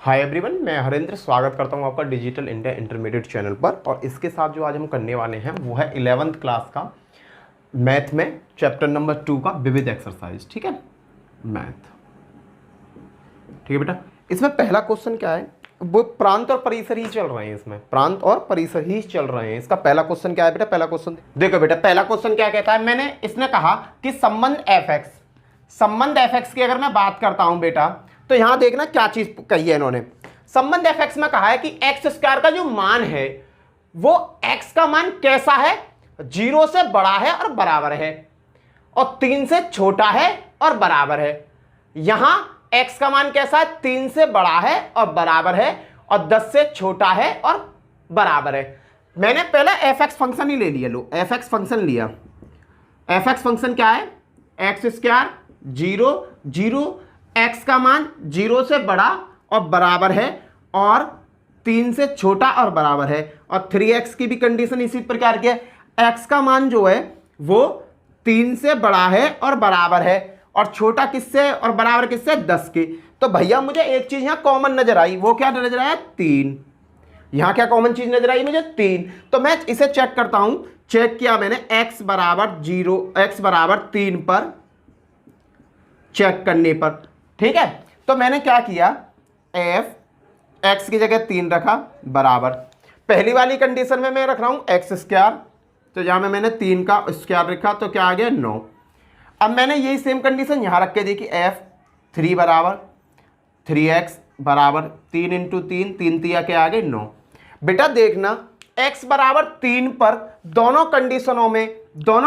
Hi everyone, मैं हरेंद्र स्वागत करता हूं आपका डिजिटल इंडिया इंटरमीडिएट चैनल पर। और इसके साथ जो आज हम करने वाले हैं वो है 11th क्लास का मैथ में चैप्टर नंबर 2 का विविध एक्सरसाइज। ठीक है, मैथ। ठीक है बेटा, इसमें पहला क्वेश्चन क्या है, वो प्रांत और परिसर ही चल रहे हैं। इसमें प्रांत और परिसर ही चल रहे हैं। इसका पहला क्वेश्चन क्या है बेटा, पहला क्वेश्चन देखो बेटा, पहला क्वेश्चन क्या कहता है। इसने कहा कि संबंध एफ एक्स की अगर मैं बात करता हूं बेटा, तो यहां देखना क्या चीज कही है इन्होंने। संबंध एफ एक्स में कहा है कि एक्स स्क्वायर का जो मान है वो एक्स का मान कैसा है, 0 से बड़ा है और बराबर है, और 3 से छोटा है और बराबर है। यहां एक्स का मान कैसा है, 3 से बड़ा है और बराबर है, और 10 से छोटा है और बराबर है। मैंने पहले एफ एक्स फंक्शन ही ले लिया। लो, एफ एक्स फंक्शन लिया। एफ एक्स फंक्शन क्या है, एक्स स्क्वायर 0 एक्स का मान 0 से बड़ा और बराबर है, और 3 से छोटा और बराबर है। और 3x की भी कंडीशन इसी प्रकार की है। x का मान जो है वो 3 से बड़ा है और बराबर है, और छोटा किससे और बराबर किससे, 10 के। तो भैया मुझे एक चीज यहां कॉमन नजर आई, वो क्या नजर आया, 3। यहां क्या कॉमन चीज नजर आई मुझे, 3। तो मैं इसे चेक करता हूं। चेक किया मैंने, x बराबर 0, x बराबर 3 पर चेक करने पर। ठीक है, तो मैंने क्या किया, f x की जगह 3 रखा बराबर। पहली वाली कंडीशन में मैं रख रहा हूं एक्स स्क्वायर, तो जहां में मैंने 3 का स्क्वायर रखा तो क्या आ गया, 9। अब मैंने यही सेम कंडीशन यहां रख के देखी, f 3 बराबर 3x बराबर 3 इंटू 3, 3 तिया के आगे 9। बेटा देखना, x बराबर 3 पर दोनों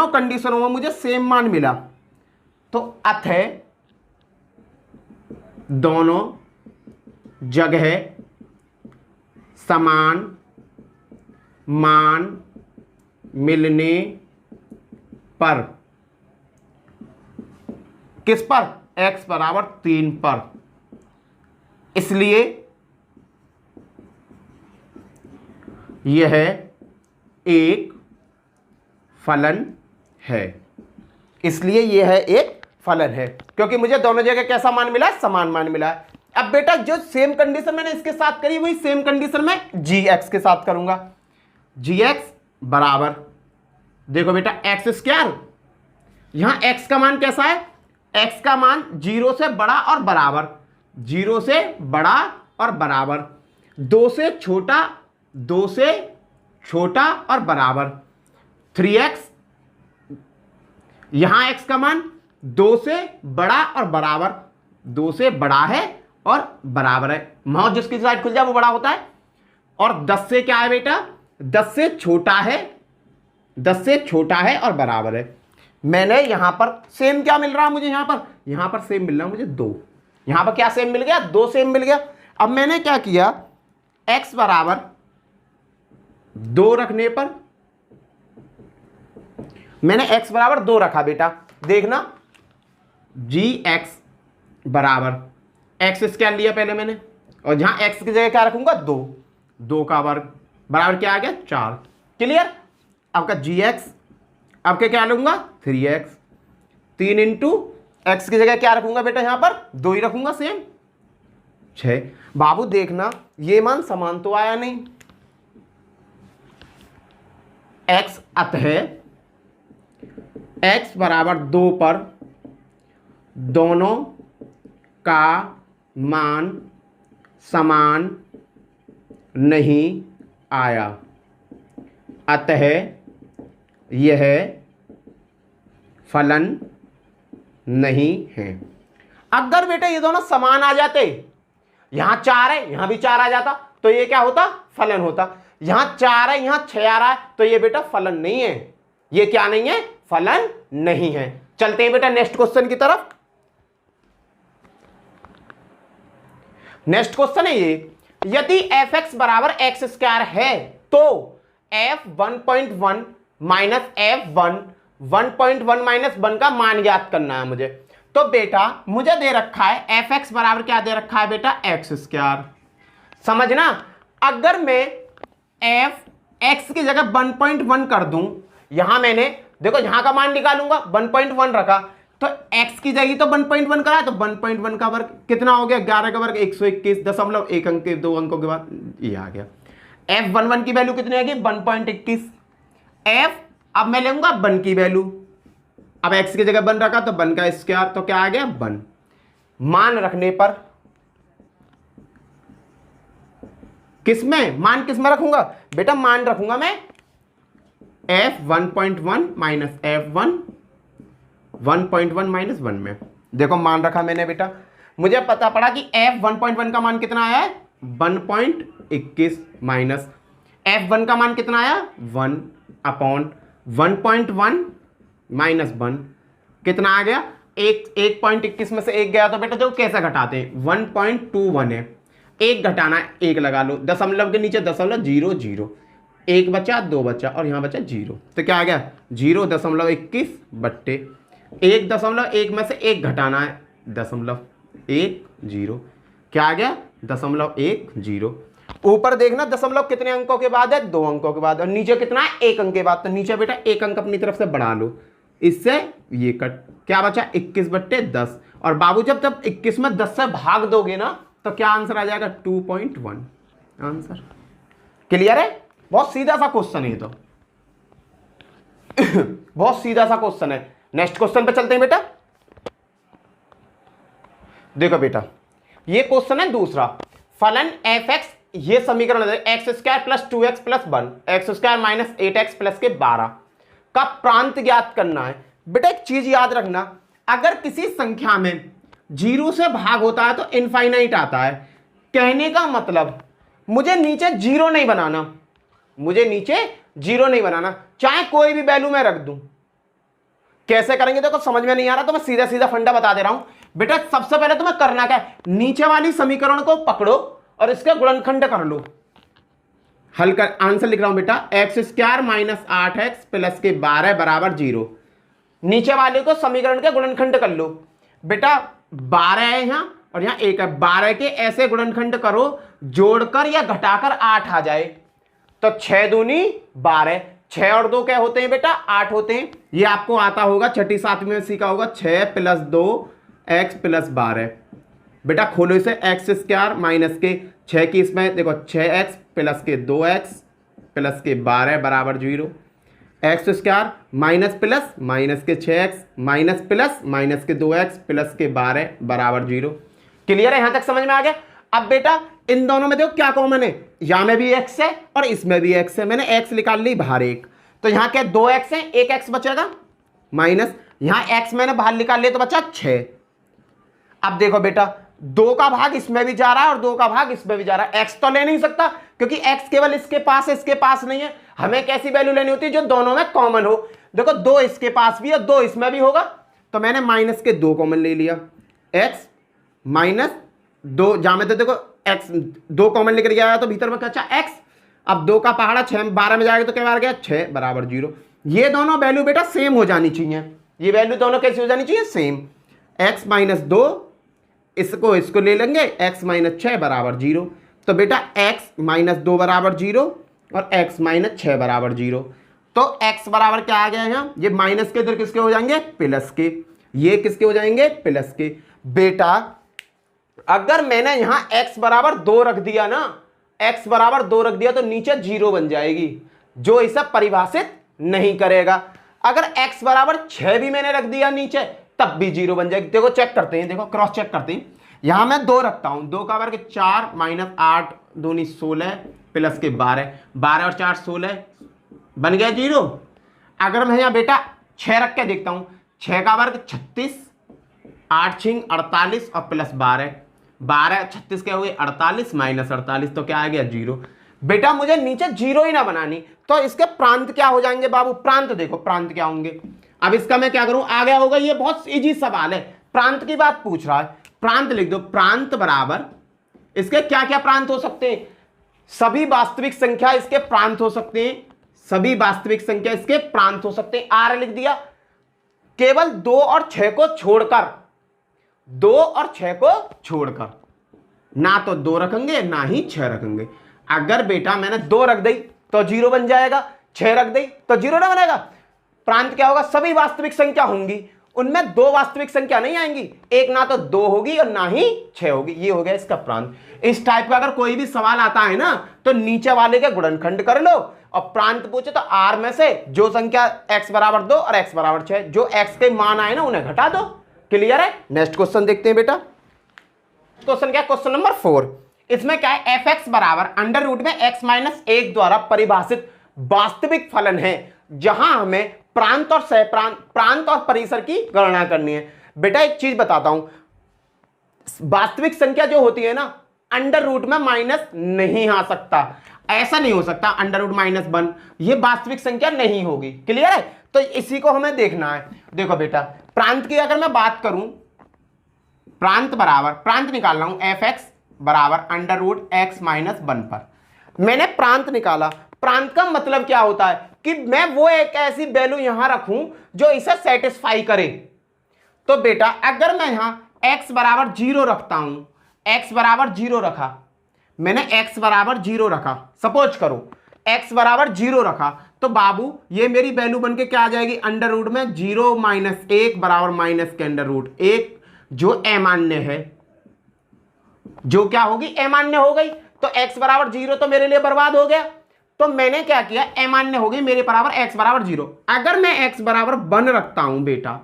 कंडीशनों में मुझे सेम मान मिला, तो अतः दोनों जगह समान मान मिलने पर, किस पर, x बराबर 3 पर, इसलिए यह एक फलन है। इसलिए यह एक फलन है क्योंकि मुझे दोनों जगह कैसा मान मिला, समान मान मिला। अब बेटा जो सेम कंडीशन मैंने इसके साथ करी, वही सेम कंडीशन मैं gx के साथ करूंगा। gx बराबर, देखो बेटा, एक्स स्क्वायर, यहां x का मान कैसा है, x का मान 0 से बड़ा और बराबर, 0 से बड़ा और बराबर, 2 से छोटा और बराबर। 3x, यहां x का मान 2 से बड़ा और बराबर, 2 से बड़ा है और बराबर है। माउस जिसकी साइड खुल जाए वो बड़ा होता है। और 10 से क्या है बेटा, 10 से छोटा है, 10 से छोटा है और बराबर है। मैंने यहां पर सेम क्या मिल रहा है मुझे, यहां पर सेम मिल रहा है मुझे 2। यहां पर क्या सेम मिल गया, 2 सेम मिल गया। अब मैंने क्या किया, x बराबर 2 रखने पर मैंने x बराबर 2 रखा बेटा। देखना, gx बराबर एक्स स्क्वायर लिया पहले मैंने, और जहां x की जगह क्या रखूंगा, 2 का वर्ग बराबर क्या आ गया, 4। क्लियर। आपका gx अब क्या लूंगा, 3x, 3 इंटू एक्स की जगह क्या रखूंगा बेटा, यहां पर 2 ही रखूंगा, सेम 6। बाबू देखना, ये मान समान तो आया नहीं। x अतः x बराबर 2 पर दोनों का मान समान नहीं आया, अतः यह फलन नहीं है। अगर बेटा ये दोनों समान आ जाते, यहां 4 है यहां भी 4 आ जाता, तो ये क्या होता, फलन होता। यहां 4 है यहां 6 आ रहा है, तो ये बेटा फलन नहीं है। ये क्या नहीं है, फलन नहीं है। चलते हैं बेटा नेक्स्ट क्वेश्चन की तरफ। नेक्स्ट क्वेश्चन है ये, यदि एफ एक्स बराबर एक्स स्क्वायर है तो एफ 1.1 माइनस एफ 1.1 माइनस 1 का मान ज्ञात करना है मुझे। तो बेटा मुझे दे रखा है एफ एक्स बराबर क्या दे रखा है बेटा, एक्स स्क्वायर। समझना, अगर मैं एफ एक्स की जगह 1.1 कर दूं, यहां मैंने देखो यहां का मान निकालूंगा, 1.1 रखा, तो x की जगह तो 1.1 करा है, तो 1.1 का वर्ग कितना हो गया, 11 का वर्ग 121.1 अंक के 2 अंकों के बाद ये आ गया। f11 की वैल्यू कितनी आएगी 1.21। f अब मैं लूंगा 1 की वैल्यू, अब x की जगह 1 रखा तो 1 का स्क्वायर, तो क्या आ गया 1। मान रखने पर किसमें, मान किसमें रखूंगा बेटा, मान रखूंगा मैं f1.1 माइनस f1 1.1 माइनस 1 में। देखो मान रखा मैंने बेटा, मुझे पता पड़ा कि f1.1 का मान कितना आया है 1.21 माइनस f1 का मान कितना आया 1 अपॉन 1.1 माइनस 1 कितना आ गया 1.21 में से 1 गया, तो बेटा देखो कैसे घटाते हैं 1.21 है, 1 घटाना है 1 लगा लो, दशमलव के नीचे दशमलव 0 1 बचा 2 बचा और यहां बचा 0, तो क्या आ गया 0.21 बट्टे 1.1 में से 1 घटाना है 0.10, क्या आ गया 0.10। ऊपर देखना दशमलव कितने अंकों के बाद है 2 अंकों के बाद, और नीचे कितना है 1 अंक के बाद, तो नीचे बेटा 1 अंक अपनी तरफ से बढ़ा लो, इससे ये कट, क्या बचा 21/10। और बाबू जब 21 में 10 से भाग दोगे ना तो क्या आंसर आ जाएगा 2.1 आंसर। क्लियर है, बहुत सीधा सा क्वेश्चन है तो बहुत सीधा सा क्वेश्चन है। नेक्स्ट क्वेश्चन पे चलते हैं बेटा। देखो बेटा ये क्वेश्चन है दूसरा, फलन f(x), ये समीकरण x² plus 2x plus 1 x² minus 8x plus के 12 का प्रांत ज्ञात करना है। बेटा एक चीज याद रखना, अगर किसी संख्या में 0 से भाग होता है तो इनफाइनाइट आता है। कहने का मतलब मुझे नीचे 0 नहीं बनाना, मुझे नीचे 0 नहीं बनाना, चाहे कोई भी वैल्यू मैं रख दूं। कैसे करेंगे देखो, समझ में नहीं आ रहा तो मैं सीधा सीधा फंडा बता दे रहा हूं बेटा। सबसे पहले तुम्हें करना क्या है, नीचे वाली समीकरण को पकड़ो और इसके गुणनखंड कर लो। हल कर, आंसर लिख रहा हूं बेटा, x² माइनस 8x प्लस के 12 बराबर 0। नीचे वाले को समीकरण के गुणनखंड कर लो बेटा, 12 है यहां और यहां 1 है, 12 के ऐसे गुणनखंड करो जोड़कर या घटाकर 8 आ जाए, तो 6 दूनी 12, 6 और 2 क्या होते हैं बेटा 8 होते हैं। ये आपको आता होगा छठी सातवीं में सीखा होगा, 6 प्लस 2 x प्लस 12। बेटा खोलो इसे, x² माइनस के 6 की इसमें देखो 6x प्लस के 2x प्लस के 12 बराबर 0, x² माइनस प्लस माइनस के 6x माइनस प्लस माइनस के 2x प्लस के 12 बराबर 0। क्लियर है, यहां तक समझ में आ गया। अब बेटा इन दोनों में देखो क्या कॉमन है, यहां में भी x है और इसमें भी x है, मैंने x निकाल ली बाहर एक, तो यहां क्या 2x है, 1x बचेगा माइनस यहां x मैंने बाहर निकाल लिया तो बचा 6। अब देखो बेटा 2 का भाग इसमें भी जा रहा है और 2 का भाग इसमें भी जा रहा है, x तो ले नहीं सकता क्योंकि x केवल इसके पास है, इसके पास नहीं है। हमें कैसी वैल्यू लेनी होती है जो दोनों में कॉमन हो। देखो 2 इसके पास भी है, 2 इसमें भी होगा, तो मैंने माइनस के 2 कॉमन ले लिया, x माइनस 2 जहां में तो देखो x 2 कॉमन लेकर गया तो भीतर में क्या अच्छा x। अब 2 का पहाड़ा 6 12 में जाएगा तो क्या आ गया 6 बराबर 0। ये दोनों वैल्यू बेटा सेम हो जानी चाहिए, ये वैल्यू दोनों कैसी हो जानी चाहिए सेम। x माइनस 2 इसको ले लेंगे, x माइनस 6 बराबर 0, तो बेटा x माइनस 2 बराबर 0 और x माइनस 6 बराबर 0, तो x बराबर क्या आ गया यहाँ, ये माइनस के इधर किसके हो जाएंगे प्लस के, ये किसके हो जाएंगे प्लस के। बेटा अगर मैंने यहां x बराबर 2 रख दिया ना, x बराबर 2 रख दिया तो नीचे 0 बन जाएगी, जो इसे परिभाषित नहीं करेगा। अगर x बराबर 6 भी मैंने रख दिया नीचे तब भी 0 बन जाएगी। देखो चेक करते हैं, देखो क्रॉस चेक करते हैं। यहां मैं 2 रखता हूं, 2 का वर्ग 4 माइनस 8 दूनी 16 प्लस के 12, 12 और 4 16 बन गया 0। अगर मैं यहां बेटा 6 रख के देखता हूं, 6 का वर्ग 36, 8 छिंग 48 और प्लस 12, 12 36 क्या हुए 48 माइनस 48, तो क्या आ गया 0। बेटा मुझे नीचे 0 ही ना बनानी, तो इसके प्रांत क्या हो जाएंगे बाबू, प्रांत देखो प्रांत क्या होंगे। अब इसका मैं क्या करूं, आ गया होगा, ये बहुत इजी सवाल है, प्रांत की बात पूछ रहा है, प्रांत लिख दो। प्रांत बराबर इसके क्या क्या प्रांत हो सकते हैं, सभी वास्तविक संख्या इसके प्रांत हो सकते हैं, सभी वास्तविक संख्या इसके प्रांत हो सकते हैं। आर लिख दिया, केवल 2 और 6 को छोड़कर, 2 और 6 को छोड़कर, ना तो 2 रखेंगे ना ही 6 रखेंगे। अगर बेटा मैंने 2 रख दी तो 0 बन जाएगा, 6 रख दी तो 0 ना बनेगा। प्रांत क्या होगा, सभी वास्तविक संख्या होंगी उनमें दो वास्तविक संख्या नहीं आएंगी, एक ना तो 2 होगी और ना ही 6 होगी। ये हो गया इसका प्रांत। इस टाइप का अगर कोई भी सवाल आता है ना तो नीचे वाले के गुणनखंड कर लो और प्रांत पूछे तो r में से जो संख्या x बराबर 2 और x बराबर 6 जो x के मान आए ना उन्हें घटा दो। क्लियर है? नेक्स्ट क्वेश्चन देखते हैं बेटा। क्वेश्चन क्या? Question number 4। इसमें क्या है? fx बराबर अंडर रूट में x माइनस 1 द्वारा परिभाषित वास्तविक फलन है जहां हमें प्रांत और प्रांत और परिसर की गणना करनी है। बेटा एक चीज बताता हूं, वास्तविक संख्या जो होती है ना अंडर रूट में माइनस नहीं आ सकता, ऐसा नहीं हो सकता अंडर रूट -1 ये वास्तविक संख्या नहीं होगी। क्लियर है? तो इसी को हमें देखना है। देखो बेटा प्रांत की अगर मैं बात करूं, प्रांत निकाल रहा हूं fx बराबर अंडर रूट x माइनस 1 पर मैंने प्रांत निकाला। प्रांत का मतलब क्या होता है कि मैं वो एक ऐसी वैल्यू यहां रखूं जो इसे सेटिस्फाई करे। तो बेटा अगर मैं यहां x बराबर 0 रखता हूं, x बराबर 0 रखा, मैंने x बराबर 0 रखा, सपोज करो x बराबर 0 रखा, तो बाबू ये मेरी वैल्यू बन के क्या आ जाएगी? अंडर रूट में 0 माइनस 1 बराबर माइनस के अंडर रूट 1 जो अमान्य है, जो क्या होगी? अमान्य हो गई। तो x बराबर 0 तो मेरे लिए बर्बाद हो गया। तो मैंने क्या किया? अमान्य हो गई मेरे बराबर x बराबर 0। अगर मैं x बराबर 1 रखता हूं बेटा,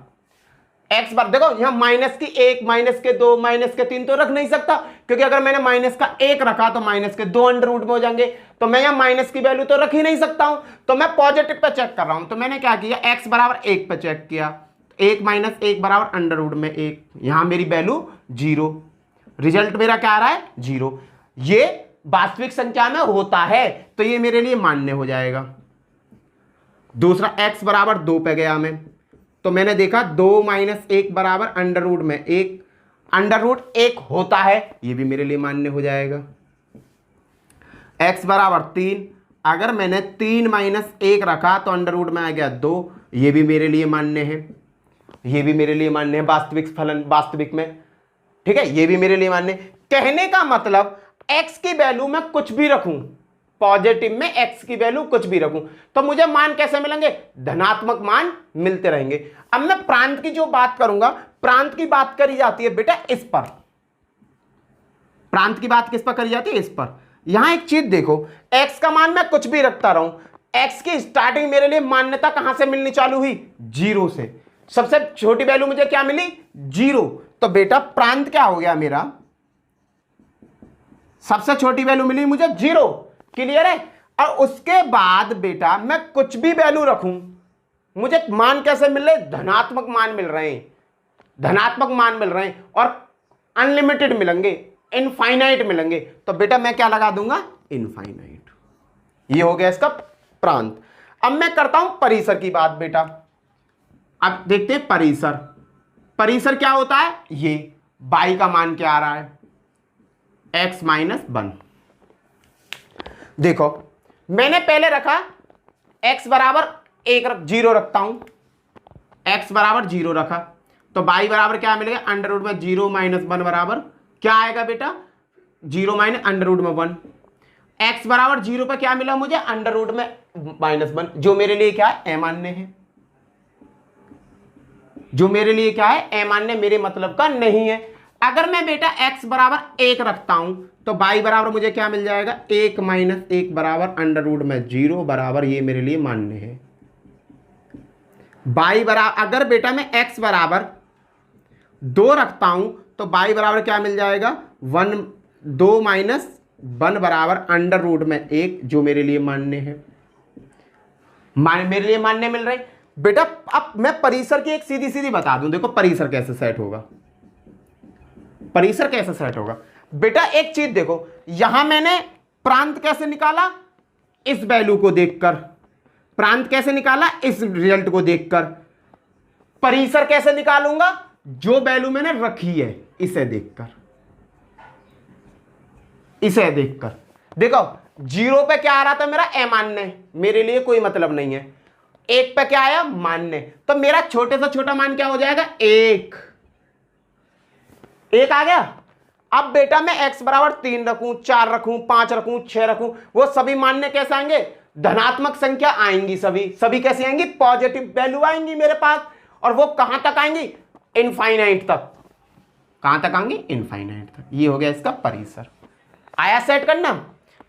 x बार देखो यहां माइनस की 1 माइनस के 2 माइनस के 3 तो रख नहीं सकता, क्योंकि अगर मैंने माइनस का 1 रखा तो माइनस के 2 अंडर रूट में हो जाएंगे, तो मैं यहां माइनस की वैल्यू तो रख ही नहीं सकता हूं। तो मैं पॉजिटिव पे चेक कर रहा हूं, तो मैंने क्या किया? x बराबर 1 पे चेक किया, 1 माइनस 1 बराबर अंडर रूट में 1, यहां मेरी वैल्यू 0, रिजल्ट मेरा क्या आ रहा है? 0। ये वास्तविक संख्या में होता है तो ये मेरे लिए मान्य हो जाएगा। दूसरा x बराबर 2 पे गया मैं, तो मैंने देखा 2 माइनस 1 बराबर अंडर रूट में 1, अंडर रूट 1 होता है, ये भी मेरे लिए मान्य हो जाएगा। x बराबर 3, अगर मैंने 3 माइनस 1 रखा तो अंडर रूट में आ गया 2, ये भी मेरे लिए मान्य है, ये भी मेरे लिए मान्य है वास्तविक फलन, वास्तविक में। ठीक है, ये भी मेरे लिए मान्य। कहने का मतलब x की वैल्यू में कुछ भी रखूं, पॉजिटिव में x की वैल्यू कुछ भी रखूं तो मुझे मान कैसे मिलेंगे? धनात्मक मान मिलते रहेंगे। अब मैं प्रांत की जो बात करूंगा, प्रांत की बात करी जाती है बेटा इस पर, प्रांत की बात किस पर करी जाती है? इस पर। यहां एक चीज देखो, x का मान मैं कुछ भी रखता रहूं, x की स्टार्टिंग मेरे लिए मान्यता कहां से मिलनी चालू हुई? 0 से। सबसे छोटी वैल्यू मुझे क्या मिली? 0। तो बेटा प्रांत क्या हो गया मेरा? सबसे छोटी वैल्यू मिली मुझे 0। क्लियर है? और उसके बाद बेटा मैं कुछ भी वैल्यू रखूं, मुझे मान कैसे मिल रहे? धनात्मक मान मिल रहे हैं, धनात्मक मान मिल रहे हैं और अनलिमिटेड मिलेंगे, इनफाइनाइट मिलेंगे। तो बेटा मैं क्या लगा दूंगा? इनफाइनाइट। ये हो गया इसका प्रांत। अब मैं करता हूं परिसर की बात बेटा। अब देखते हैं परिसर। परिसर क्या होता है? ये y का मान क्या आ रहा है? x minus 1। देखो मैंने पहले रखा x बराबर 0 रखता हूं, x बराबर 0 रखा, तो y बराबर क्या मिलेगा? अंडर रूट में 0 माइनस 1 बराबर क्या आएगा बेटा? 0 माइनस अंडर रूट में 1। x बराबर 0 पर क्या मिला मुझे? अंडर रूट में -1, जो मेरे लिए क्या है? अमान्य है, जो मेरे लिए क्या है? अमान्य, मेरे मतलब का नहीं है। अगर मैं बेटा x बराबर 1 रखता हूं तो y बराबर मुझे क्या मिल जाएगा? 1 माइनस 1 बराबर अंडर रूट में 0 बराबर, ये मेरे लिए मान्य है। y बराबर, अगर बेटा मैं x बराबर 2 रखता हूं तो y बराबर क्या मिल जाएगा? 2 माइनस 1 बराबर अंडर रूट में 1, जो मेरे लिए मान्य है, मेरे लिए मान्य मिल रहे बेटा। अब मैं परिसर की एक सीधी सीधी बता दूं, देखो परिसर कैसे सेट होगा, परिसर कैसे सेट होगा बेटा। एक चीज देखो, यहां मैंने प्रांत कैसे निकाला? इस वैल्यू को देखकर। प्रांत कैसे निकाला? इस रिजल्ट को देखकर। परिसर कैसे निकालूंगा? जो वैल्यू मैंने रखी है इसे देखकर, इसे देखकर। देखो 0 पे क्या आ रहा था मेरा? अमान्य, मेरे लिए कोई मतलब नहीं है। 1 पे क्या आया? मान्य। तो मेरा छोटे से छोटा मान क्या हो जाएगा? 1 आ गया। अब बेटा मैं x बराबर 3 रखूं, 4 रखूं, 5 रखूं, 6 रखूं, वो सभी मान्य कैसे आएंगे? धनात्मक संख्या आएंगी, सभी कैसे आएंगी? पॉजिटिव वैल्यू आएंगी मेरे पास। और वो कहां तक आएंगी, इनफाइनाइट तक। कहां तक आएंगी, इनफाइनाइट तक। ये हो गया इसका परिसर। आया सेट करना,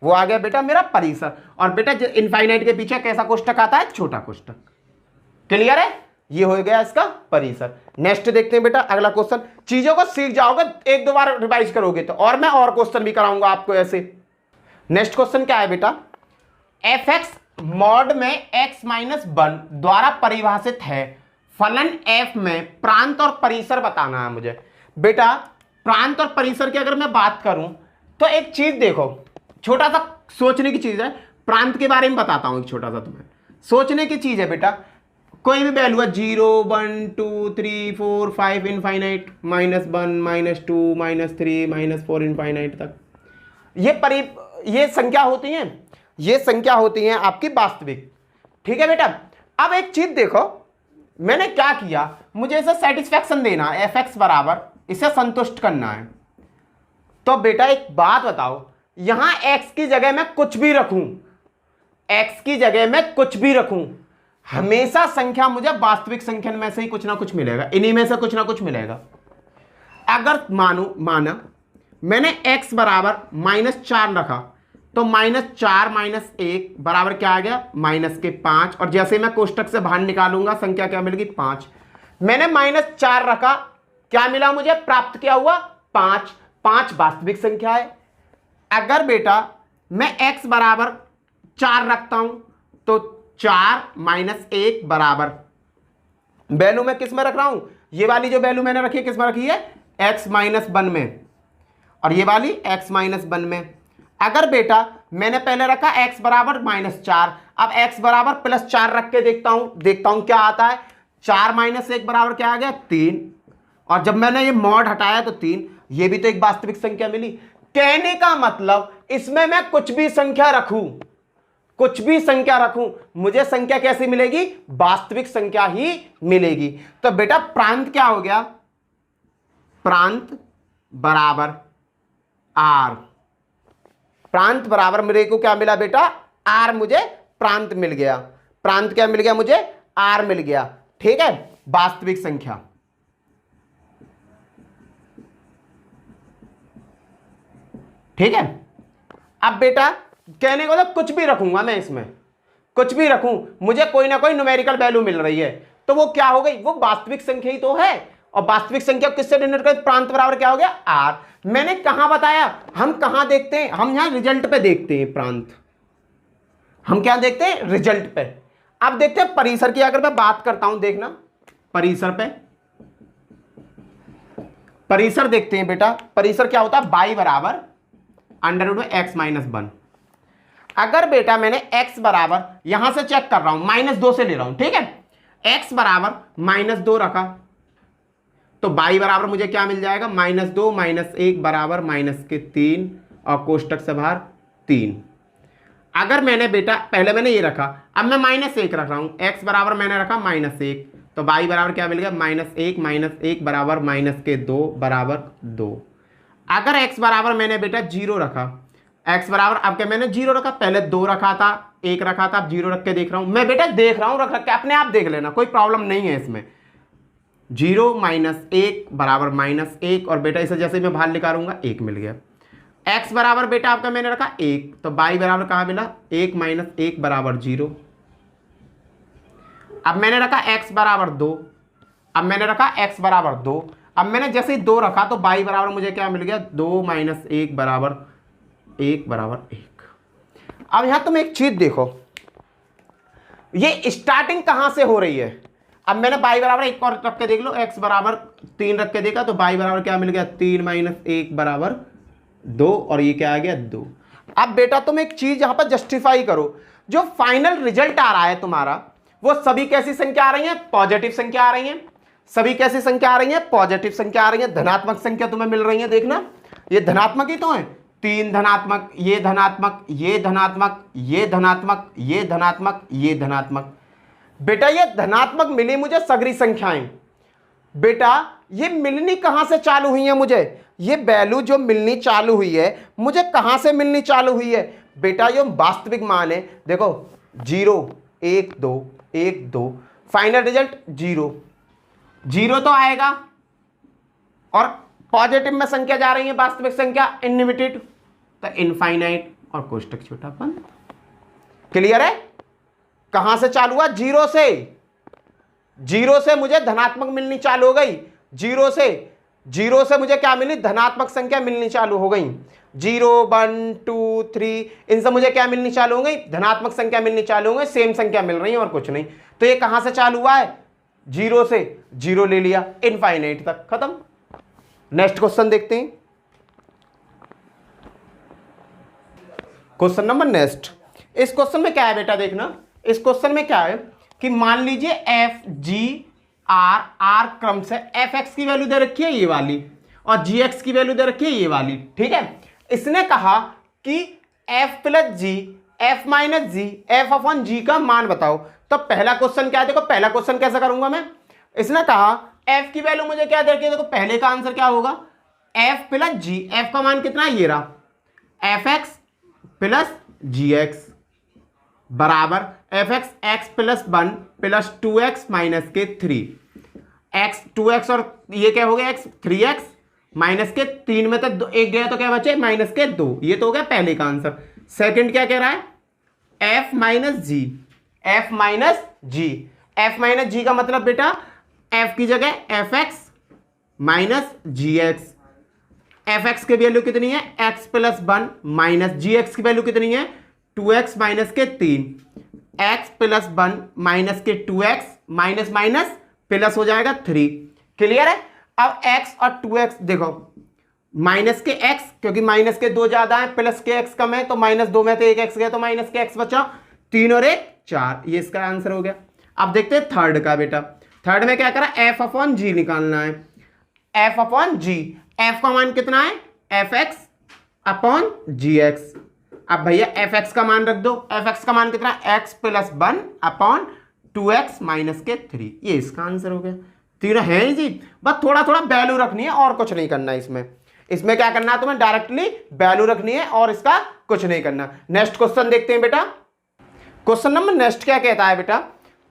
वो आ गया बेटा मेरा परिसर। और बेटा इनफाइनाइट के पीछे कैसा कोष्टक आता है, छोटा कोष्टक। क्लियर है, ये हो गया इसका परिसर। नेक्स्ट देखते हैं बेटा अगला क्वेश्चन। चीजों को सीख जाओगे, एक दो बार रिवाइज करोगे तो, और मैं और क्वेश्चन भी कराऊंगा आपको ऐसे। नेक्स्ट क्वेश्चन क्या है बेटा, एफ एक्स मॉड में एक्स माइनस 1 द्वारा परिभाषित है, फलन एफ में प्रांत और परिसर बताना है मुझे। बेटा प्रांत और परिसर की अगर मैं बात करूं तो एक चीज देखो, छोटा सा सोचने की चीज है। प्रांत के बारे में बताता हूं, एक छोटा सा तुम्हें सोचने की चीज है बेटा। कोई भी वैल्यू है 0 1 2 3 4 5 इनफाइनाइट, -1 -2 -3 -4 इनफाइनाइट तक, ये संख्या होती हैं, ये संख्या होती हैं आपकी वास्तविक। ठीक है बेटा। अब एक चीज देखो, मैंने क्या किया, मुझे इसे सेटिस्फैक्शन देना है, एफ एक्स बराबर इसे संतुष्ट करना है। तो बेटा एक बात बताओ, यहां x की जगह मैं कुछ भी रखूं, x की जगह मैं कुछ भी रखूं, हमेशा संख्या मुझे वास्तविक संख्या में से ही कुछ ना कुछ मिलेगा, इन्हीं में से कुछ ना कुछ मिलेगा। अगर माना मैंने x बराबर -4 रखा, तो -4 -1 बराबर क्या आ गया, -5। और जैसे मैं कोष्टक से बाहर निकालूंगा संख्या क्या मिलेगी, 5। मैंने -4 रखा, क्या मिला मुझे, प्राप्त क्या हुआ, 5। 5 वास्तविक संख्या है। अगर बेटा मैं x बराबर 4 रखता हूं तो 4 -1 बराबर, वैल्यू मैं किस में रख रहा हूं, ये वाली जो वैल्यू मैंने रखी है किस में रखी है, x -1 में, और ये वाली x -1 में। अगर बेटा मैंने पहले रखा x बराबर -4, अब x बराबर +4 रख के देखता हूं क्या आता है। 4 -1 बराबर क्या आ गया, 3। और जब मैंने ये मॉड हटाया तो 3, ये भी तो एक वास्तविक संख्या मिली। कहने का मतलब इसमें मैं कुछ भी संख्या रखूं, मुझे संख्या कैसी मिलेगी, वास्तविक संख्या ही मिलेगी। तो बेटा प्रांत क्या हो गया, प्रांत बराबर r, प्रांत बराबर मेरे को क्या मिला बेटा, r, मुझे प्रांत मिल गया। प्रांत क्या मिल गया मुझे, r मिल गया। ठीक है, वास्तविक संख्या। ठीक है। अब बेटा कहने को तो कुछ भी रखूंगा मैं, इसमें कुछ भी रखूं, मुझे कोई ना कोई न्यूमेरिकल वैल्यू मिल रही है, तो वो क्या हो गई, वो वास्तविक संख्या ही तो है। और वास्तविक संख्या किससे डिनोट करें, प्रांत बराबर क्या हो गया, r। मैंने कहां बताया, हम कहां देखते हैं, हम यहां रिजल्ट पे देखते हैं प्रांत, हम क्या देखते हैं, रिजल्ट पे। अब देखते हैं परिसर की अगर मैं बात करता हूं, देखना परिसर पे, परिसर देखते हैं बेटा। परिसर क्या होता है, y बराबर √x -1। अगर बेटा मैंने x बराबर, यहां से चेक कर रहा हूं, -2 से ले रहा हूं, ठीक है, x बराबर -2 रखा, तो y बराबर मुझे क्या मिल जाएगा, -2 -1 बराबर -3, और कोष्टक से बाहर 3। अगर मैंने बेटा पहले मैंने ये रखा, अब मैं -1 रख रहा हूं, x बराबर मैंने रखा -1, तो y बराबर क्या मिल गया, -1 बराबर -2 बराबर 2। अगर x बराबर मैंने बेटा 0 रखा, x बराबर, अब क्या मैंने 0 रखा, पहले 2 रखा था, 1 रखा था, अब 0 रख के देख रहा हूं मैं, बेटा देख रहा हूं, रख के अपने आप देख लेना, कोई प्रॉब्लम नहीं है इसमें। 0 -1 बराबर -1, और बेटा इसे जैसे मैं बाहर निकालूंगा 1 मिल गया। x बराबर बेटा आपका मैंने रखा 1, तो y बराबर कहां मिला, 1 -1 बराबर 0। अब मैंने रखा x बराबर 2, अब मैंने रखा x बराबर 2, अब मैंने जैसे ही 2 रखा तो y बराबर मुझे क्या मिल गया, 2 -1 बराबर 1 बराबर 1। अब यहां तुम एक चीज देखो, ये स्टार्टिंग कहां से हो रही है। अब मैंने y बराबर 1 और रख के देख लो, x बराबर 3 रख के देखा, तो y बराबर क्या मिल गया, 3 -1 बराबर 2, और ये क्या आ गया, 2। अब बेटा तुम एक चीज यहां पर जस्टिफाई करो, जो फाइनल रिजल्ट आ रहा है तुम्हारा, वो सभी कैसी संख्या आ रही है, पॉजिटिव संख्या आ रही है। सभी कैसी संख्या आ रही है, पॉजिटिव संख्या आ रही है, धनात्मक संख्या तुम्हें मिल रही है। देखना ये धनात्मक ही तो है, 3 धनात्मक, ये धनात्मक, ये धनात्मक, ये धनात्मक, ये धनात्मक, ये धनात्मक। बेटा ये धनात्मक मिली मुझे सगरी संख्याएं। बेटा ये मिलनी कहां से चालू हुई है मुझे, ये वैल्यू जो मिलनी चालू हुई है मुझे कहां से मिलनी चालू हुई है, बेटा ये वास्तविक मान है। देखो 0 1 2 1 2, फाइनल रिजल्ट 0, जीरो तो आएगा, और पॉजिटिव में संख्या जा रही है वास्तविक संख्या अनलिमिटेड, तो इनफाइनाइट और कोष्टक छोटा बंद। क्लियर है? कहां से चालू हुआ? जीरो से। जीरो से मुझे धनात्मक मिलनी चालू हो गई, जीरो से मुझे क्या मिली? धनात्मक संख्या मिलनी चालू हो गई। 0 1 2 3 इनसे मुझे क्या मिलनी चालू हो गई? धनात्मक संख्या मिलनी चालू हो गई, सेम संख्या मिल रही है और कुछ नहीं। तो ये कहां से चालू हुआ है? जीरो से। जीरो ले लिया, इनफाइनाइट तक, खत्म। नेक्स्ट क्वेश्चन देखते हैं। Question number next. इस क्वेश्चन में क्या है बेटा? देखना, इस क्वेश्चन में क्या है कि मान लीजिए एफ जी आर, आर क्रम से एफ एक्स की वैल्यू दे रखी है ये वाली, और जी एक्स की वैल्यू दे रखी है ये वाली, ठीक है। इसने कहा कि एफ प्लस जी, एफ माइनस जी, एफ अपॉन जी का मान बताओ। तो पहला क्वेश्चन क्या है? देखो पहला क्वेश्चन कैसे करूंगा मैं। इसने कहा एफ की वैल्यू मुझे क्या दे रखी है? देखो पहले का आंसर क्या होगा? एफ प्लस जी, एफ का मान कितना है? ये रहा, एफ एक्स प्लस जी एक्स बराबर F x x plus 1 plus 2x minus के 3, एक्स 2x और ये क्या हो गया? एक्स 3x माइनस के 3 में तो एक गया तो क्या बचे? माइनस के 2। ये तो हो गया पहले का आंसर। सेकंड क्या कह रहा है? f माइनस जी, एफ माइनस जी, एफ माइनस जी का मतलब बेटा f की जगह एफ एक्स माइनस जी एक्स। एफ एक्स की वैल्यू कितनी है? x प्लस 1 माइनस जी एक्स की वैल्यू कितनी है? 2x माइनस के 3, x प्लस 1 माइनस के 2x माइनस माइनस प्लस हो जाएगा 3। क्लियर है? अब x और 2x देखो, माइनस के x क्योंकि माइनस के 2 ज्यादा है, प्लस के x कम है, तो माइनस 2 में तो एक x गया तो माइनस के x बचा, 3 और 1 4। ये इसका आंसर हो गया। अब देखते हैं थर्ड का बेटा। थर्ड में क्या करा? f अपॉन जी निकालना है। f अपॉन जी, f का मान कितना है? एफ एक्स अपॉन जी एक्स। अब भैया एफ एक्स का मान रख दो, एफ एक्स का मान कितना? X plus 1 upon 2x minus के 3। ये इसका आंसर हो गया। तीनों है ही जी, बस थोड़ा थोड़ा वैल्यू रखनी है और कुछ नहीं करना है इसमें। इसमें क्या करना है तुम्हें? डायरेक्टली वैल्यू रखनी है और इसका कुछ नहीं करना। नेक्स्ट क्वेश्चन देखते हैं बेटा। क्वेश्चन नंबर नेक्स्ट क्या कहता है बेटा?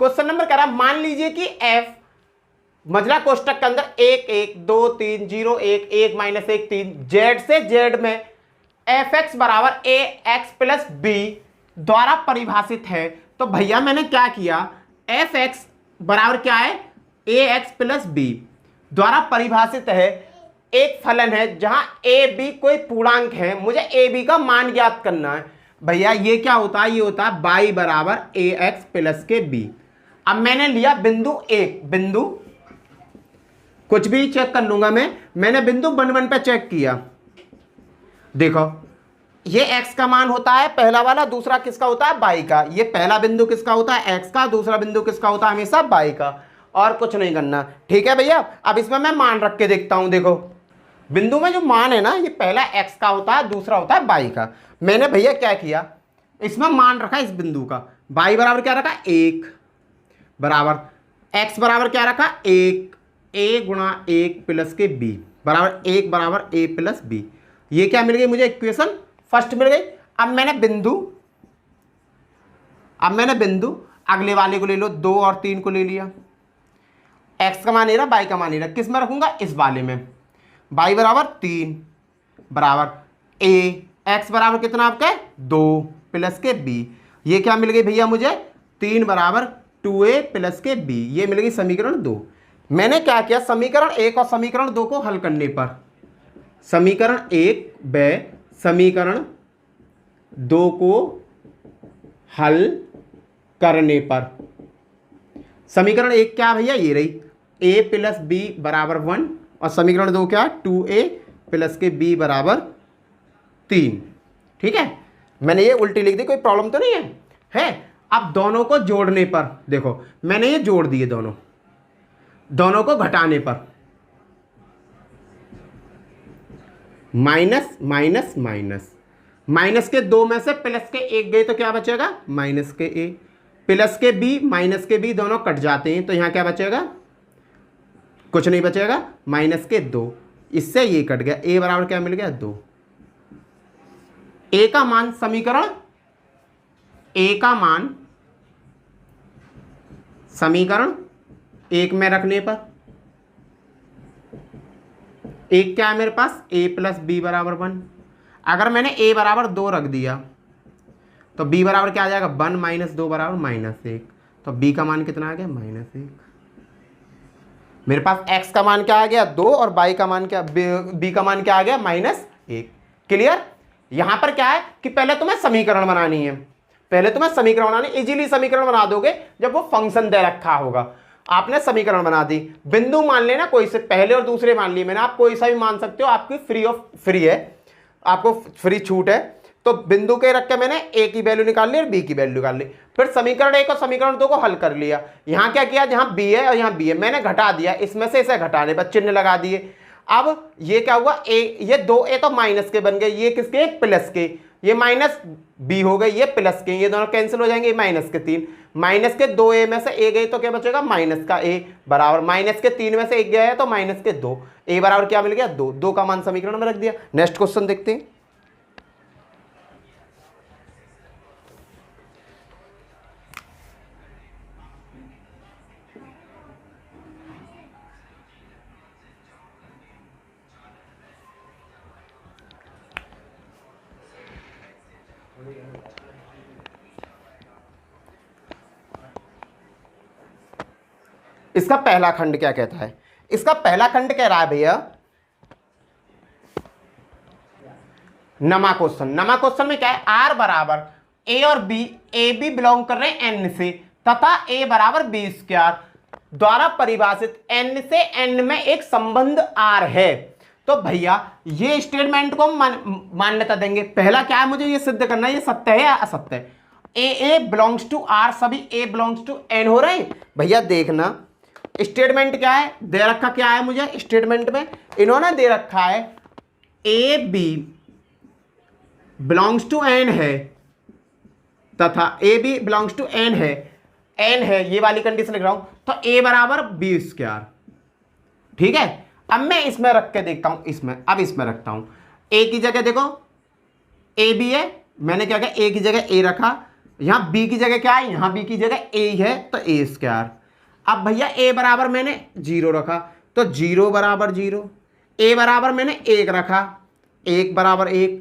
क्वेश्चन नंबर कह रहा है मान लीजिए कि एफ मजला कोष्टक के अंदर 1 1 2 3 0 1 1 माइनस 1 3 जेड से जेड में एफ एक्स बराबर ए एक्स प्लस बी द्वारा परिभाषित है। तो भैया मैंने क्या किया? एफ एक्स बराबर क्या है? ए एक्स प्लस बी द्वारा परिभाषित है, एक फलन है जहां ए बी कोई पूर्णांक है, मुझे ए बी का मान ज्ञात करना है। भैया ये क्या होता है? ये होता है बाई बराबर ए एक्स प्लस के बी। अब मैंने लिया बिंदु एक, बिंदु कुछ भी चेक कर लूंगा मैंने बिंदु 1 1 पे चेक किया। देखो ये x का मान होता है पहला वाला, दूसरा किसका होता है? y का। ये पहला बिंदु किसका होता है? x का, दूसरा बिंदु किसका होता है? हमेशा y का, और कुछ नहीं करना। ठीक है भैया? अब इसमें मैं मान रख के देखता हूं। देखो बिंदु में जो मान है ना, ये पहला x का होता है, दूसरा होता है y का। मैंने भैया क्या किया? इसमें मान रखा इस बिंदु का, y बराबर क्या रखा? 1 बराबर x बराबर क्या रखा? 1, a गुणा 1 प्लस के b बराबर 1 बराबर a प्लस b। ये क्या मिल गई मुझे? इक्वेशन फर्स्ट मिल गई। अब मैंने बिंदु अगले वाले को ले लो, 2 और 3 को ले लिया। x का मान नहीं रहा, y का मान नहीं रहा, किस में रखूंगा? इस वाले में। y बराबर 3 बराबर a, x बराबर कितना आपका? 2 प्लस के b। ये क्या मिल गई भैया मुझे? 3 बराबर 2a प्लस के b। ये मिल गई समीकरण 2। मैंने क्या किया? समीकरण 1 और समीकरण 2 को हल करने पर, समीकरण 1 व समीकरण 2 को हल करने पर, समीकरण 1 क्या भैया? ये रही a प्लस बी बराबर 1, और समीकरण 2 क्या? 2a प्लस के b बराबर 3। ठीक है? मैंने ये उल्टी लिख दी, कोई प्रॉब्लम तो नहीं है? अब दोनों को जोड़ने पर, देखो मैंने ये जोड़ दिए, दोनों को घटाने पर, माइनस माइनस माइनस, माइनस के 2 में से प्लस के 1 गए तो क्या बचेगा? माइनस के a, प्लस के b माइनस के b दोनों कट जाते हैं, तो यहाँ क्या बचेगा? कुछ नहीं बचेगा, माइनस के 2। इससे ये कट गया, a बराबर क्या मिल गया? 2। a का मान समीकरण समीकरण 1 में रखने पर एक क्या है मेरे पास, a प्लस बी बराबर 1। अगर मैंने a बराबर 2 रख दिया तो b बराबर क्या आ जाएगा, 1 माइनस 2 बराबर -1। तो b का मान कितना आ गया, -1। मेरे पास x का मान क्या आ गया, 2, और y का मान क्या, b का मान क्या आ गया, -1। क्लियर। यहां पर क्या है कि पहले तुम्हें समीकरण बनानी है, पहले तुम्हें समीकरण बनानी, इजीली समीकरण बना दोगे जब वो फंक्शन दे रखा होगा। आपने समीकरण बना दी, बिंदु मान लेना कोई से, पहले और दूसरे मान लिए मैंने, आप कोई सा भी मान सकते हो, आपकी फ्री है, आपको फ्री छूट है। तो बिंदु के रख के मैंने a की वैल्यू निकाल ली और b की वैल्यू निकाल ली, फिर समीकरण 1 और समीकरण 2 को हल कर लिया। यहां क्या किया, जहां b है और यहां b है, मैंने घटा दिया, इसमें से इसे घटाने पर चिन्ह लगा दिए। अब ये क्या हुआ, a, ये 2a तो माइनस के बन गए, ये किसके, प्लस के, ये माइनस b हो गए, ये प्लस के, ये दोनों कैंसिल हो जाएंगे, माइनस के 3, माइनस के 2a में से a गई तो क्या बचेगा, माइनस का a बराबर, माइनस के 3 में से 1 गया है तो माइनस के 2, a बराबर क्या मिल गया, 2। 2 का मान समीकरण में रख दिया। नेक्स्ट क्वेश्चन देखते हैं। इसका पहला खंड क्या कहता है, इसका पहला खंड कह रहा है भैया, नमा क्वेश्चन में क्या है, आर बराबर ए और बी, ए बी बिलोंग कर रहे हैं एन से, तथा ए बराबर बी स्क्वायर द्वारा परिभाषित एन से एन में एक संबंध आर है। तो भैया ये स्टेटमेंट को मान्यता देंगे। पहला क्या है, मुझे ये सिद्ध करना है ये सत्य है या असत्य है। ए बिलोंग्स टू आर, सभी ए बिलोंग्स टू एन हो रहे हैं। भैया देखना स्टेटमेंट क्या है, दे रखा क्या है मुझे स्टेटमेंट में, इन्होंने दे रखा है A B belongs to N है, तथा A B belongs to N है, ये वाली कंडीशन लिख रहा हूं, तो ए बराबर बी स्क्वायर। ठीक है, अब मैं इसमें रख के देखता हूं, इसमें रखता हूं, ए की जगह देखो ए बी है, मैंने क्या किया, ए की जगह ए रखा, यहां बी की जगह क्या है, यहां बी की जगह ए है तो ए स्क्वायर। अब भैया ए बराबर मैंने 0 रखा तो 0 बराबर 0, ए बराबर मैंने 1 रखा, 1 बराबर 1,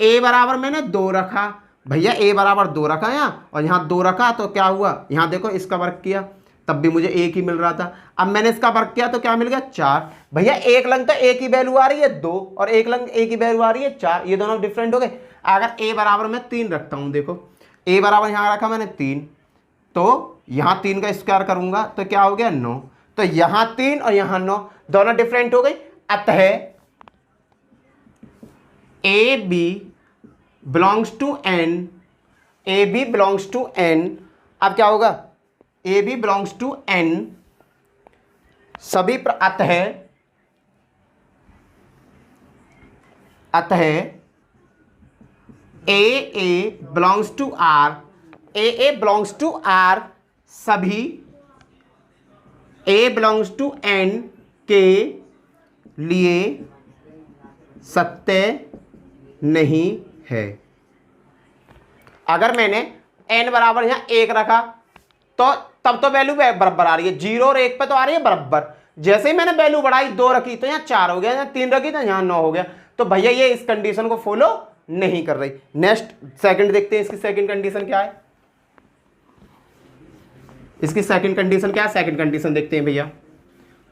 ए बराबर मैंने 2 रखा, भैया ए बराबर 2 रखा यहाँ, और यहाँ 2 रखा तो क्या हुआ, यहाँ देखो इसका वर्ग किया तब भी मुझे 1 ही मिल रहा था। अब मैंने इसका वर्ग किया तो क्या मिल गया, 4। भैया एक लंग तो ए की वैल्यू आ रही है 2 और एक लंग ए की वैल्यू आ रही है 4, ये दोनों डिफरेंट हो गए। अगर ए बराबर मैं 3 रखता हूँ, देखो ए बराबर यहाँ रखा मैंने 3, तो यहाँ 3 का स्क्वायर करूंगा तो क्या हो गया 9, तो यहाँ 3 और यहाँ 9 दोनों डिफरेंट हो गई। अतः A B belongs to N, A B belongs to N, अब क्या होगा, A B belongs to N सभी अतः A belongs to R, A belongs to R सभी ए बिलोंग्स टू एन के लिए सत्य नहीं है। अगर मैंने एन बराबर यहां 1 रखा तो तब तो वैल्यू बराबर आ रही है, 0 और 1 पे तो आ रही है बराबर। जैसे ही मैंने वैल्यू बढ़ाई 2 रखी तो यहाँ 4 हो गया, यहाँ 3 रखी तो यहाँ 9 हो गया। तो भैया ये इस कंडीशन को फॉलो नहीं कर रही। नेक्स्ट सेकंड देखते हैं, इसकी सेकंड कंडीशन क्या है, इसकी सेकंड कंडीशन क्या है, सेकंड कंडीशन देखते हैं भैया।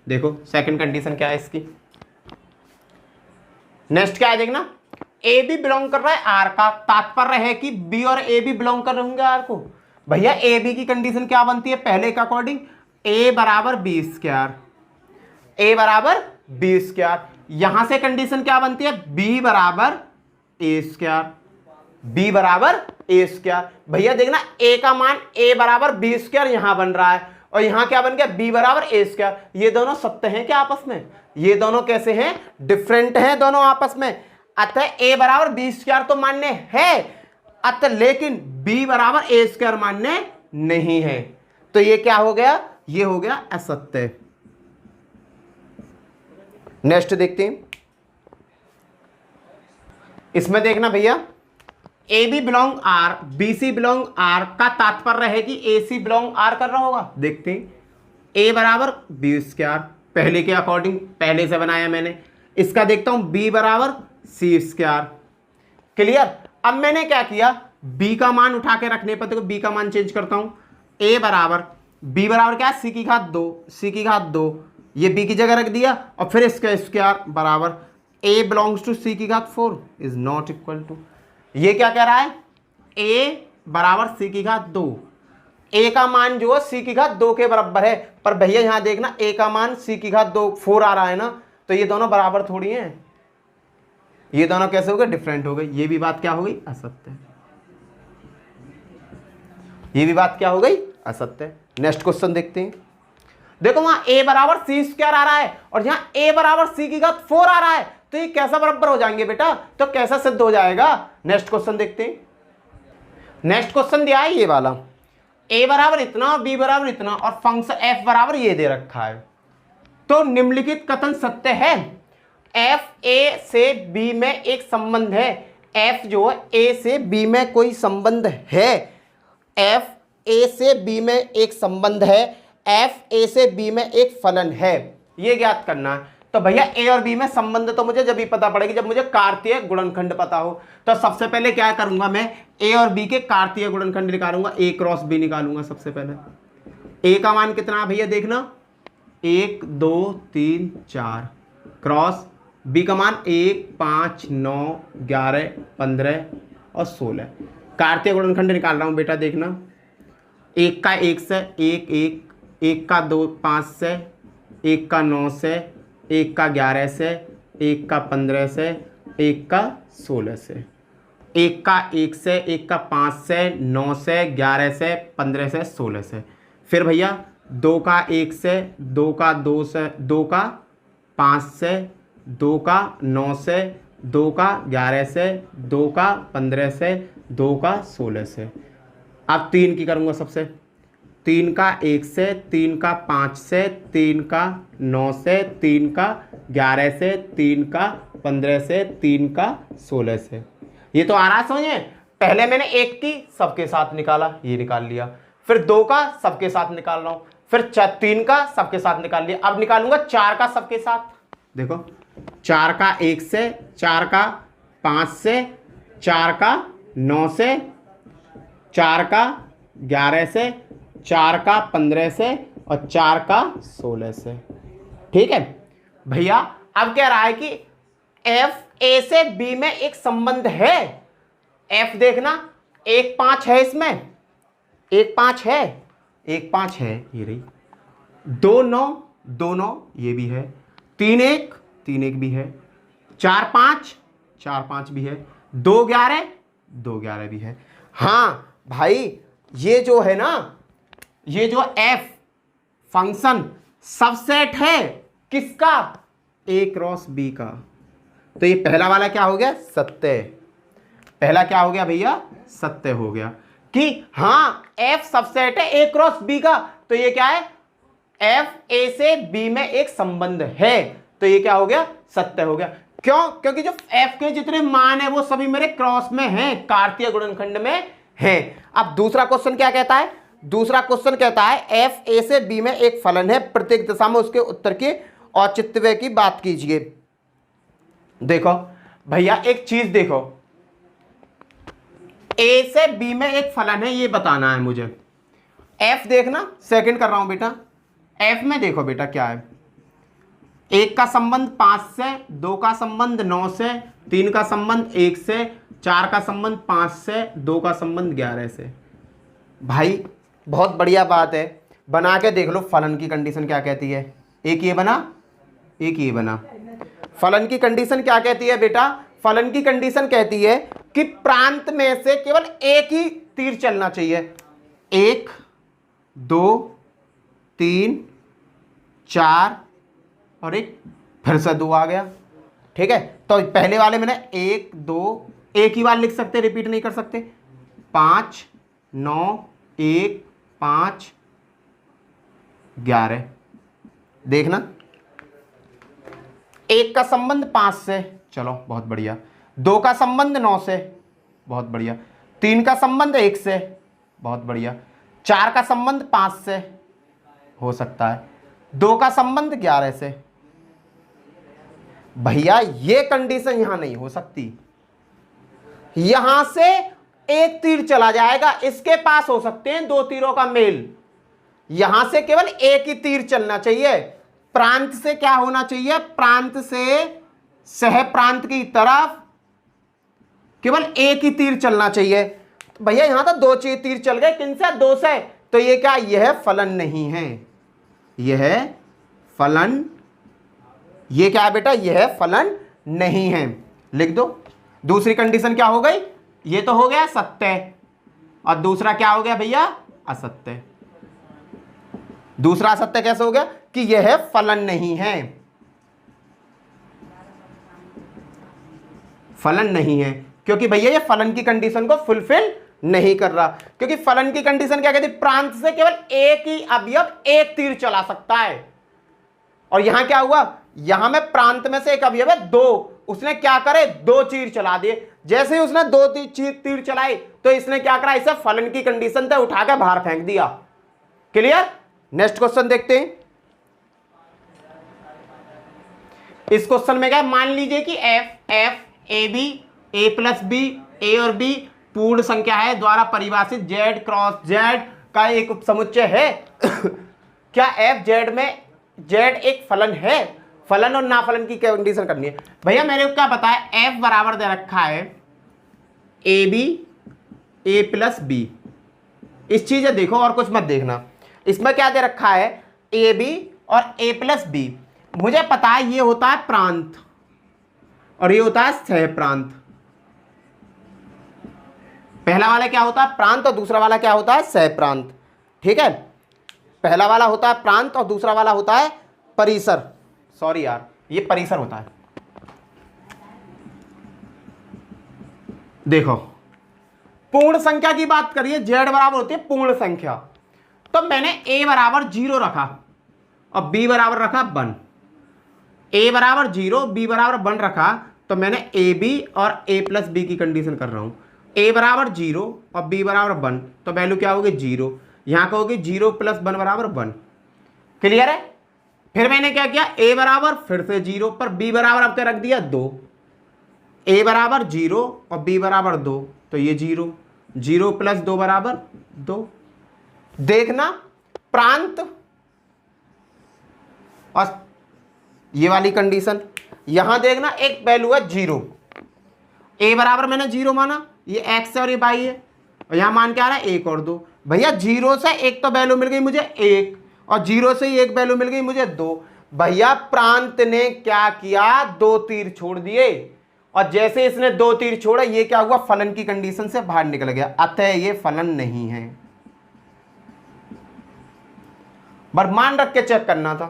देखो सेकंड कंडीशन क्या है इसकी, नेक्स्ट क्या है देखना, ए बी बिलोंग कर रहा है आर का, तात्पर्य है कि बी और ए बी बिलोंग कर रहे होंगे आर को। भैया ए बी की कंडीशन क्या बनती है, पहले के अकॉर्डिंग ए बराबर बी स्क्वायर, ए बराबर बी स्क्वायर। यहां से कंडीशन क्या बनती है, बी बराबर ए स्क्वायर, बी बराबर ए स्क्वायर। भैया देखना ए का मान ए बराबर बी स्क्वायर यहां बन रहा है, और यहां क्या बन गया, बी बराबर ए स्क्वायर। ये दोनों सत्य हैं क्या आपस में, ये दोनों कैसे हैं, डिफरेंट हैं दोनों आपस में। अतः ए बराबर बी स्क्वायर तो मान्य है, अतः लेकिन बी बराबर ए स्क्वायर मान्य नहीं है। तो ये क्या हो गया, ये हो गया असत्य। नेक्स्ट देखते हैं, इसमें देखना भैया, A B belong R, B C belong R का तात्पर्य है कि ए सी बिलोंग आर कर रहा होगा। देखते हैं, ए बराबर बी स्क्वायर पहले के अकॉर्डिंग पहले से बनाया मैंने, इसका देखता हूं b बराबर सी स्क्वायर। क्लियर। अब मैंने क्या किया, b का मान उठा के रखने पर देखो b का मान चेंज करता हूं। a बराबर b बराबर क्या है, सी की घात 2, सी की घात 2, ये b की जगह रख दिया और फिर इसका स्क्वायर बराबर a बिलोंग्स टू सी की घात 4 इज नॉट इक्वल टू, ये क्या कह रहा है, a बराबर सी की घात 2, a का मान जो है सी की घात 2 के बराबर है। पर भैया यहां देखना a का मान सी की घात 2 4 आ रहा है ना, तो ये दोनों बराबर थोड़ी हैं, ये दोनों कैसे हो गए, डिफरेंट हो गए। ये भी बात क्या हो गई, असत्य। ये भी बात क्या हो गई, असत्य। नेक्स्ट क्वेश्चन देखते हैं। देखो वहां a बराबर सी स्क्वायर आ रहा है और यहां a बराबर सी की घात 4 आ रहा है, तो ये कैसा बराबर हो जाएंगे बेटा, तो कैसा सिद्ध हो जाएगा। नेक्स्ट क्वेश्चन देखते हैं। नेक्स्ट क्वेश्चन दिया है ये वाला, a बराबर इतना और b बराबर इतना और फंक्शन f बराबर ये दे रखा है, तो निम्नलिखित कथन सत्य है। f a से b में एक संबंध है, f जो है a से b में कोई संबंध है, f a से b में एक संबंध है, f a से b में एक फलन है, ये ज्ञात करना है। तो भैया a और b में संबंध तो मुझे जब भी पता पड़ेगी जब मुझे कार्तीय गुणनखंड पता हो। तो सबसे पहले क्या करूंगा, मैं a और b के कार्तीय गुणनखंड निकालूंगा, a क्रॉस b निकालूंगा। सबसे पहले a का मान कितना भैया देखना, 1 2 3 4, क्रॉस b का मान 1 5 9 11 15 और 16। कार्तीय गुणनखंड निकाल रहा हूं बेटा, देखना 1 का 1 से 1 1, 1 का 2 5 से, 1 का 9 से, 1 का 11 से, 1 का 15 से, 1 का 16 से, 1 का 1 से, 1 का 5 से, 9 से, 11 से, 15 से, 16 से। फिर भैया 2 का 1 से, 2 का 2 से, 2 का 5 से, 2 का 9 से, 2 का 11 से, 2 का 15 से, 2 का 16 से। अब 3 की करूँगा सबसे, 3 का 1 से, 3 का 5 से, 3 का 9 से, 3 का 11 से, 3 का 15 से, 3 का 16 से। ये तो आ रहा है समझे। पहले मैंने 1 की सबके साथ निकाला, ये निकाल लिया, फिर 2 का सबके साथ निकाल रहा हूँ, फिर 3 का सबके साथ निकाल लिया। अब निकालूंगा 4 का सबके साथ। देखो 4 का 1 से, 4 का 5 से, 4 का 9 से, 4 का 11 से, 4 का 15 से और 4 का 16 से। ठीक है भैया। अब कह रहा है कि f a से b में एक संबंध है, f देखना 1 5 है, इसमें 1 5 है, 1 5 है, ये रही, 2 9 2 9 ये भी है, 3 1 3 1 भी है, 4 5 4 5 भी है, 2 11 2 11 भी है। हाँ भाई ये जो है ना, ये जो f फंक्शन सबसेट है किसका, a क्रॉस b का। तो ये पहला वाला क्या हो गया, सत्य। पहला क्या हो गया भैया, सत्य हो गया कि हाँ f सबसेट है a क्रॉस b का। तो ये क्या है, f a से b में एक संबंध है, तो ये क्या हो गया, सत्य हो गया। क्यों, क्योंकि जो f के जितने मान है वो सभी मेरे क्रॉस में हैं, कार्तीय गुणनखंड में हैं। अब दूसरा क्वेश्चन क्या कहता है, दूसरा क्वेश्चन कहता है f a से b में एक फलन है, प्रत्येक दिशा में उसके उत्तर के औचित्य की बात कीजिए। देखो भैया एक चीज देखो, a से b में एक फलन है, ये बताना है मुझे। f देखना, सेकंड कर रहा हूं बेटा, f में देखो बेटा क्या है, 1 का संबंध 5 से, 2 का संबंध 9 से, 3 का संबंध 1 से, 4 का संबंध 5 से, 2 का संबंध 11 से। भाई बहुत बढ़िया बात है, बना के देख लो फलन की कंडीशन क्या कहती है। एक ये बना, एक ये बना। फलन की कंडीशन क्या कहती है बेटा, फलन की कंडीशन कहती है कि प्रांत में से केवल एक ही तीर चलना चाहिए। 1 2 3 4 और एक फिर से 2 आ गया। ठीक है, तो पहले वाले में ना 1 2 एक ही बार लिख सकते, रिपीट नहीं कर सकते। 5 9 1 5 11। देखना 1 का संबंध 5 से, चलो बहुत बढ़िया। 2 का संबंध 9 से, बहुत बढ़िया। 3 का संबंध 1 से, बहुत बढ़िया। 4 का संबंध 5 से हो सकता है। 2 का संबंध 11 से। भैया ये कंडीशन यहां नहीं हो सकती, यहां से एक तीर चला जाएगा, इसके पास हो सकते हैं दो तीरों का मेल, यहां से केवल एक ही तीर चलना चाहिए। प्रांत से क्या होना चाहिए, प्रांत से सह प्रांत की तरफ केवल एक ही तीर चलना चाहिए। तो भैया यहां तो दो तीर चल गए, किन से, दो से, तो ये क्या, यह फलन नहीं है, यह फलन, ये क्या है बेटा, यह फलन नहीं है, लिख दो। दूसरी कंडीशन क्या हो गई, ये तो हो गया सत्य, और दूसरा क्या हो गया भैया, असत्य। दूसरा असत्य कैसे हो गया, कि यह फलन नहीं है, फलन नहीं है, क्योंकि भैया ये फलन की कंडीशन को फुलफिल नहीं कर रहा, क्योंकि फलन की कंडीशन क्या कहती है, प्रांत से केवल एक ही अवयव एक तीर चला सकता है, और यहां क्या हुआ, यहां में प्रांत में से एक अवयव है दो, उसने क्या करे, दो तीर चला दिए, जैसे ही उसने दो तीर चलाए तो इसने क्या करा, इसे फलन की कंडीशन से उठाकर बाहर फेंक दिया। क्लियर। नेक्स्ट क्वेश्चन देखते हैं। इस क्वेश्चन में क्या, मान लीजिए कि F A B A plus B, A और बी पूर्ण संख्या है द्वारा परिभाषित जेड क्रॉस जेड का एक उपसमुच्चय है। क्या एफ जेड में जेड एक फलन है, फलन और नाफलन की कंडीशन करनी है। भैया मेरे को क्या पता है, एफ बराबर दे रखा है A B A plus B, इस चीज है देखो और कुछ मत देखना, इसमें क्या दे रखा है, ए बी और ए प्लस बी, मुझे पता है ये होता है प्रांत और ये होता है सह प्रांत। पहला वाला क्या होता है, प्रांत, और दूसरा वाला क्या होता है, सह प्रांत। ठीक है, पहला वाला होता है प्रांत और दूसरा वाला होता है परिसर, सॉरी यार ये परिसर होता है। देखो पूर्ण संख्या की बात करिए, जेड बराबर होती है पूर्ण संख्या, तो मैंने a बराबर 0 रखा और b बराबर रखा 1, a बराबर 0 b बराबर 1 रखा, तो मैंने ए बी और a प्लस बी की कंडीशन कर रहा हूं। a बराबर 0 और b बराबर 1, तो वैल्यू क्या होगी 0, यहां का होगी 0 प्लस 1 बराबर 1। क्लियर है। फिर मैंने क्या किया, a बराबर फिर से 0 पर b बराबर अब क्या रख दिया 2, a बराबर 0 और b बराबर 2, तो ये 0, 0 प्लस 2 बराबर 2। देखना प्रांत और ये वाली कंडीशन, यहां देखना एक वैल्यू है 0, a बराबर मैंने 0 माना, ये x है और ये y है, और यहां मान क्या आ रहा है 1 और 2। भैया 0 से एक तो वैल्यू मिल गई मुझे 1 और 0 से एक वैल्यू मिल गई मुझे 2। भैया प्रांत ने क्या किया, 2 तीर छोड़ दिए, और जैसे इसने 2 तीर छोड़ा ये क्या हुआ, फलन की कंडीशन से बाहर निकल गया, अतः ये फलन नहीं है। मान रख के चेक करना था,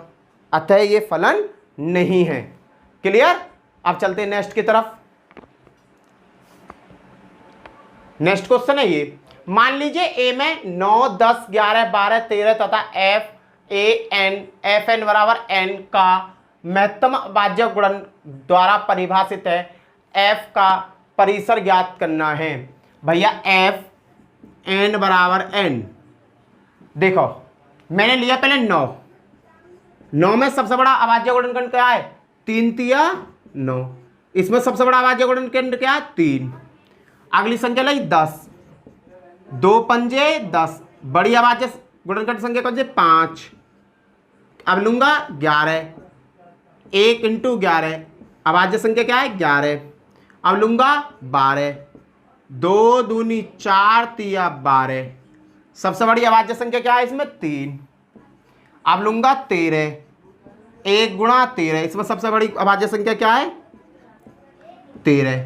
अतः ये फलन नहीं है। क्लियर। अब चलते हैं नेक्स्ट की तरफ। नेक्स्ट क्वेश्चन है ये, मान लीजिए ए में 9 10 11 12 13 तथा एफ एन बराबर एन का महत्तम अभाज्य गुणन द्वारा परिभाषित है, एफ का परिसर ज्ञात करना है। भैया एफ एन बराबर एन, देखो मैंने लिया पहले 9 में सबसे बड़ा अभाज्य गुणनखंड क्या है, 3 तिया 9, इसमें सबसे बड़ा अभाज्य गुणनखंड क्या है 3। अगली संख्या लाई 10, 2 पंजे 10, बड़ी अभाज्य गुणनखंड संख्या कौन सी 5। अब लूंगा 11, 1 इंटू 11, अभाज्य संख्या क्या है 11। अब लूंगा 12, 2 दूनी 4 तिया 12, सबसे बड़ी अभाज्य संख्या क्या है इसमें 3। अब लूंगा 13, 1 गुणा 13, इसमें सबसे बड़ी अभाज्य संख्या क्या है 13।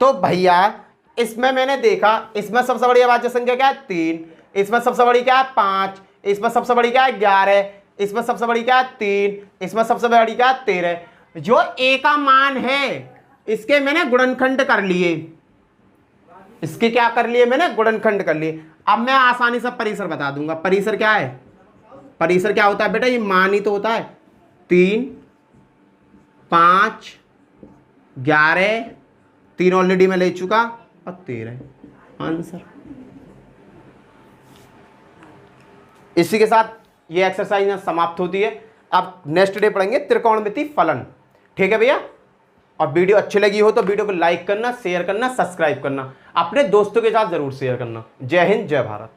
तो भैया इसमें मैंने देखा, इसमें सबसे बड़ी अभाज्य संख्या क्या है 3, इसमें सबसे बड़ी क्या है 5, इसमें सबसे बड़ी क्या है 11, इसमें सबसे बड़ी क्या है 3, इसमें सबसे बड़ी क्या है 13। जो a का मान है इसके मैंने गुणनखंड कर लिए, इसके क्या कर लिए मैंने गुणनखंड कर लिए। अब मैं आसानी से परिसर बता दूंगा। परिसर क्या है, परिसर क्या होता है बेटा, ये मान ही तो होता है 3 5 11, 3 ऑलरेडी मैं ले चुका और 13 आंसर। इसी के साथ ये एक्सरसाइज समाप्त होती है। अब नेक्स्ट डे पढ़ेंगे त्रिकोणमिति फलन। ठीक है भैया। और वीडियो अच्छी लगी हो तो वीडियो को लाइक करना, शेयर करना, सब्सक्राइब करना, अपने दोस्तों के साथ जरूर शेयर करना। जय हिंद, जय भारत।